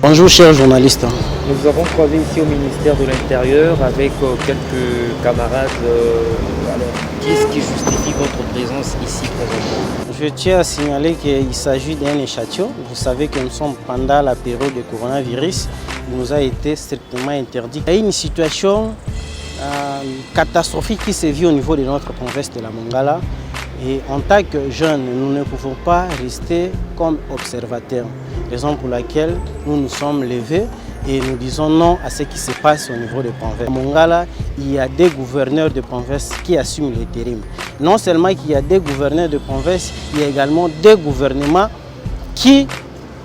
Bonjour chers journalistes. Nous avons croisé ici au ministère de l'Intérieur avec quelques camarades. Alors, qu'est-ce qui justifie votre présence ici présentement? Je tiens à signaler qu'il s'agit d'un échantillon. Vous savez que nous sommes pendant la période de coronavirus. Il nous a été strictement interdit. Il y a une situation catastrophique qui se vit au niveau de notre province de la Mongala. Et en tant que jeunes, nous ne pouvons pas rester comme observateurs. Raison pour laquelle nous nous sommes levés et nous disons non à ce qui se passe au niveau de province. À Mongala, il y a des gouverneurs de province qui assument l'intérim. Non seulement qu'il y a des gouverneurs de province, il y a également des gouvernements qui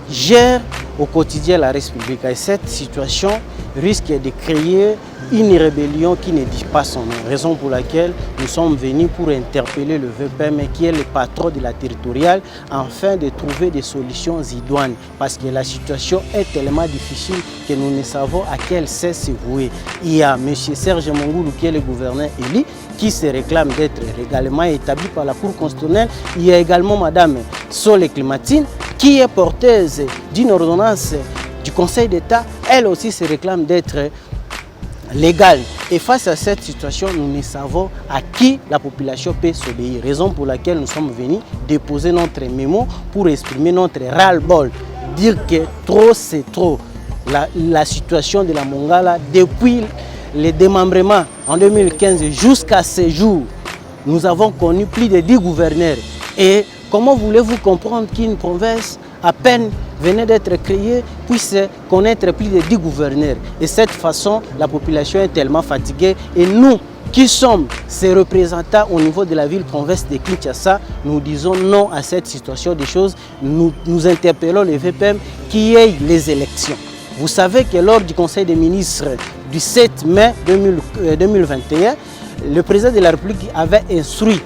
gèrent au quotidien la République. Et cette situation risque de créer une rébellion qui ne dit pas son nom. Raison pour laquelle nous sommes venus pour interpeller le VPM qui est le patron de la territoriale afin de trouver des solutions idoines. Parce que la situation est tellement difficile que nous ne savons à quel cesse se vouer. Il y a M. Serge Mongoulou qui est le gouverneur élu qui se réclame d'être légalement établi par la Cour constitutionnelle. Il y a également Mme Solé Clémentine qui est porteuse d'une ordonnance du Conseil d'État. Elle aussi se réclame d'être légale. Et face à cette situation, nous ne savons à qui la population peut s'obéir. Raison pour laquelle nous sommes venus déposer notre mémo pour exprimer notre ras-le-bol. Dire que trop c'est trop. La situation de la Mongala, depuis le démembrement en 2015 jusqu'à ce jour, nous avons connu plus de 10 gouverneurs. Et comment voulez-vous comprendre qu'une province à peine venait d'être créée puisse connaître plus de 10 gouverneurs? Et cette façon, la population est tellement fatiguée. Et nous, qui sommes ces représentants au niveau de la ville-province de Kinshasa, nous disons non à cette situation des choses. Nous interpellons le VPM qu'il y ait les élections. Vous savez que lors du Conseil des ministres du 7 mai 2021, le président de la République avait instruit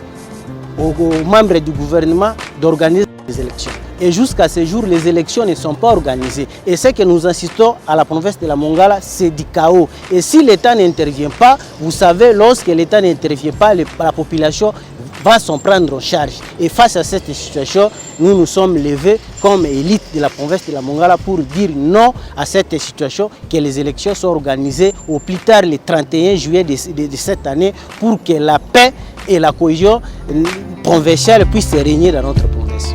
aux membres du gouvernement d'organiser les élections. Et jusqu'à ce jour, les élections ne sont pas organisées. Et ce que nous insistons à la province de la Mongala, c'est du chaos. Et si l'État n'intervient pas, vous savez, lorsque l'État n'intervient pas, la population va s'en prendre en charge. Et face à cette situation, nous nous sommes levés comme élite de la province de la Mongala pour dire non à cette situation, que les élections soient organisées au plus tard le 31 juillet de cette année pour que la paix et la cohésion provinciale puissent régner dans notre province.